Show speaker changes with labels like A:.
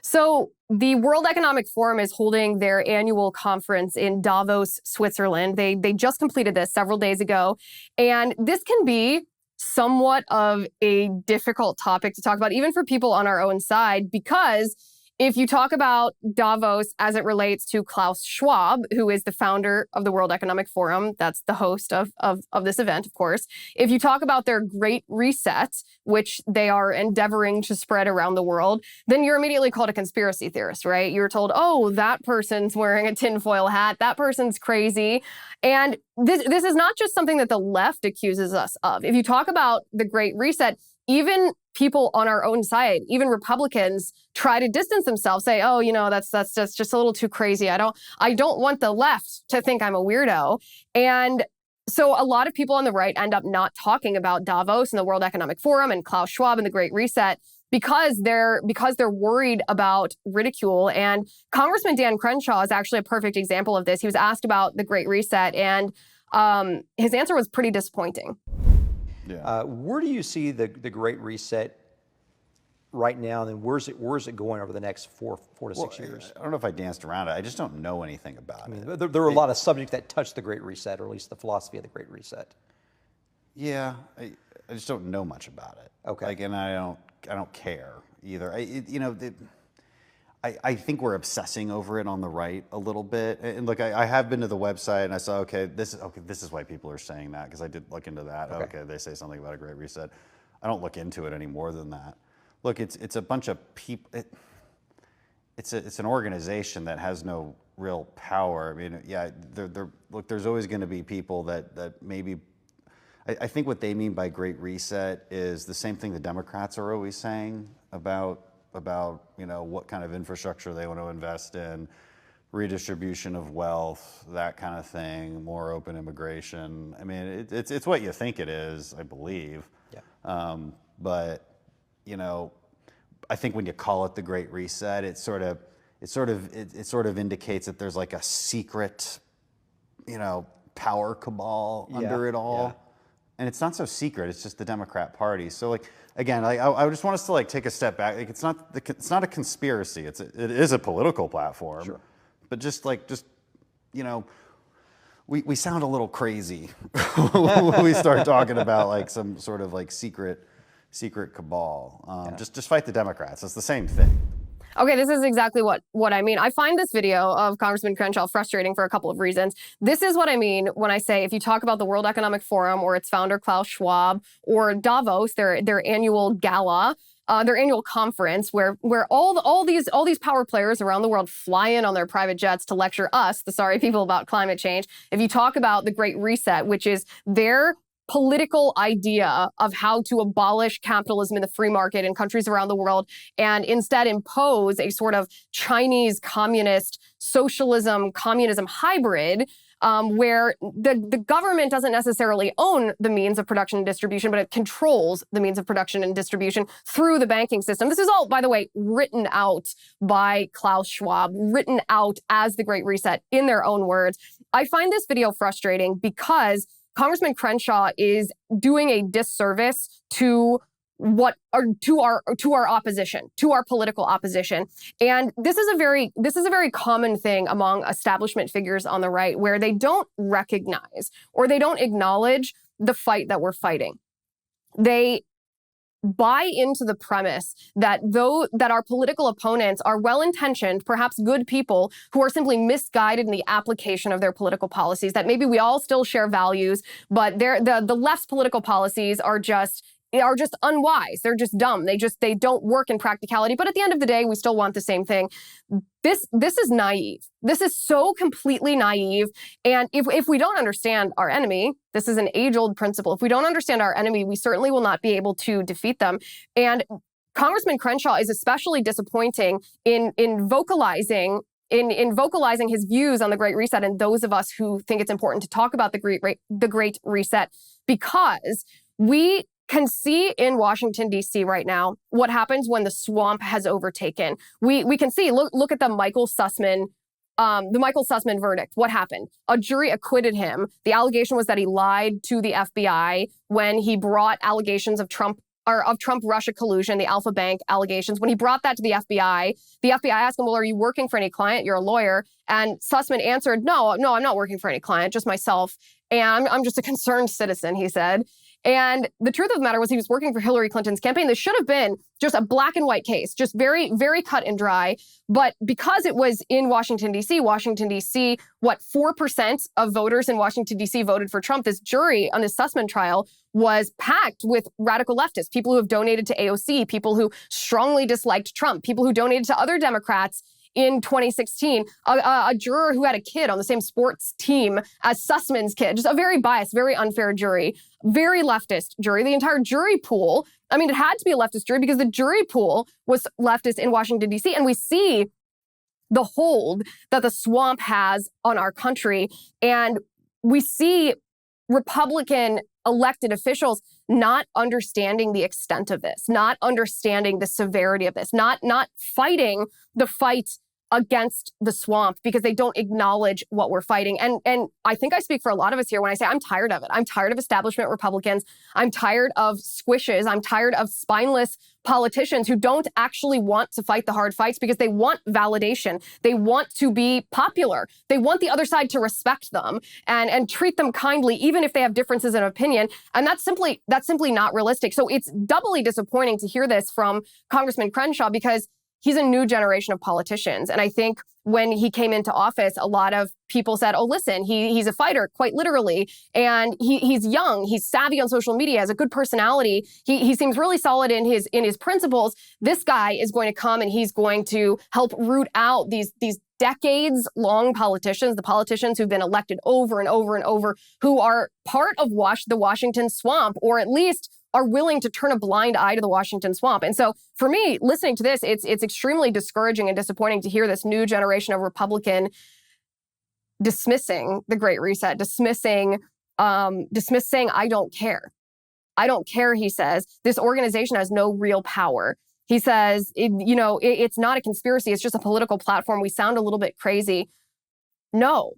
A: So the World Economic Forum is holding their annual conference in Davos, Switzerland. They just completed this several days ago. And this can be somewhat of a difficult topic to talk about, even for people on our own side, because if you talk about Davos as it relates to Klaus Schwab, who is the founder of the World Economic Forum, that's the host of this event, of course. If you talk about their Great Reset, which they are endeavoring to spread around the world, then you're immediately called a conspiracy theorist, right? You're told, oh, that person's wearing a tinfoil hat, that person's crazy. And this is not just something that the left accuses us of. If you talk about the Great Reset, even people on our own side, even Republicans, try to distance themselves, say, oh, that's just a little too crazy. I don't want the left to think I'm a weirdo. And so a lot of people on the right end up not talking about Davos and the World Economic Forum and Klaus Schwab and the Great Reset because they're worried about ridicule. And Congressman Dan Crenshaw is actually a perfect example of this. He was asked about the Great Reset, and his answer was pretty disappointing.
B: Yeah. Where do you see the Great Reset right now, and then where's it going over the next four to 6 years?
C: I don't know if I danced around it. I just don't know anything about it.
B: There are a lot of subjects that touch the Great Reset, or at least the philosophy of the Great Reset.
C: Yeah, I just don't know much about it.
B: Okay.
C: And I don't care either. I think we're obsessing over it on the right a little bit. And look, I have been to the website and I saw, this is why people are saying that, because I did look into that. Okay, they say something about a Great Reset. I don't look into it any more than that. Look, it's a bunch of people. It's an organization that has no real power. I mean, yeah, look, there's always going to be people that maybe. I think what they mean by Great Reset is the same thing the Democrats are always saying about what kind of infrastructure they want to invest in, redistribution of wealth, that kind of thing, more open immigration. I mean, it's what you think it is, I believe.
B: Yeah.
C: But I think when you call it the Great Reset, it sort of indicates that there's like a secret, power cabal under it all.
B: Yeah.
C: And it's not so secret. It's just the Democrat Party. So, again, I just want us to take a step back. It's not a conspiracy. It is a political platform.
B: Sure.
C: But we sound a little crazy when we start talking about some sort of secret cabal. Just fight the Democrats. It's the same thing.
A: Okay, this is exactly what I mean. I find this video of Congressman Crenshaw frustrating for a couple of reasons. This is what I mean when I say if you talk about the World Economic Forum or its founder Klaus Schwab or Davos, their annual gala, their annual conference where all these power players around the world fly in on their private jets to lecture us, the sorry people, about climate change. If you talk about the Great Reset, which is their political idea of how to abolish capitalism in the free market in countries around the world and instead impose a sort of Chinese communist communism hybrid, where the government doesn't necessarily own the means of production and distribution, but it controls the means of production and distribution through the banking system. This is all, by the way, written out by Klaus Schwab, written out as the Great Reset in their own words. I find this video frustrating because Congressman Crenshaw is doing a disservice to our opposition, to our political opposition. And this is a very common thing among establishment figures on the right, where they don't recognize or they don't acknowledge the fight that we're fighting. They buy into the premise that our political opponents are well-intentioned, perhaps good people who are simply misguided in the application of their political policies, that maybe we all still share values, but the left's political policies are just unwise. They're just dumb. They don't work in practicality. But at the end of the day, we still want the same thing. This is naive. This is so completely naive. And if we don't understand our enemy, this is an age-old principle. If we don't understand our enemy, we certainly will not be able to defeat them. And Congressman Crenshaw is especially disappointing in vocalizing his views on the Great Reset and those of us who think it's important to talk about the Great Reset, because we can see in Washington, D.C. right now what happens when the swamp has overtaken. We can see, look at the Michael Sussman verdict. What happened? A jury acquitted him. The allegation was that he lied to the FBI when he brought allegations of Trump of Trump-Russia collusion, the Alpha Bank allegations. When he brought that to the FBI asked him, well, are you working for any client? You're a lawyer. And Sussman answered, no, I'm not working for any client, just myself. And I'm just a concerned citizen, he said. And the truth of the matter was he was working for Hillary Clinton's campaign. This should have been just a black and white case, just very, very cut and dry. But because it was in Washington, D.C., what, 4% of voters in Washington, D.C. voted for Trump. This jury on this Sussman trial was packed with radical leftists, people who have donated to AOC, people who strongly disliked Trump, people who donated to other Democrats in 2016, a juror who had a kid on the same sports team as Sussman's kid. Just a very biased, very unfair jury, very leftist jury. The entire jury pool, I mean, it had to be a leftist jury because the jury pool was leftist in Washington, D.C. And we see the hold that the swamp has on our country. And we see Republican elected officials not understanding the extent of this, not understanding the severity of this, not fighting the fight against the swamp because they don't acknowledge what we're fighting. And I think I speak for a lot of us here when I say I'm tired of it. I'm tired of establishment Republicans. I'm tired of squishes. I'm tired of spineless politicians who don't actually want to fight the hard fights because they want validation. They want to be popular. They want the other side to respect them and treat them kindly, even if they have differences in opinion. And that's simply not realistic. So it's doubly disappointing to hear this from Congressman Crenshaw because he's a new generation of politicians. And I think when he came into office, a lot of people said, oh, listen, he's a fighter, quite literally. And he's young, he's savvy on social media, has a good personality. He seems really solid in his principles. This guy is going to come and he's going to help root out these decades-long politicians, the politicians who've been elected over and over and over, who are part of the Washington swamp, or at least are willing to turn a blind eye to the Washington swamp. And so for me, listening to this, it's extremely discouraging and disappointing to hear this new generation of Republican dismissing the Great Reset, dismissing I don't care. I don't care, he says. This organization has no real power. He says, it's not a conspiracy. It's just a political platform. We sound a little bit crazy. No.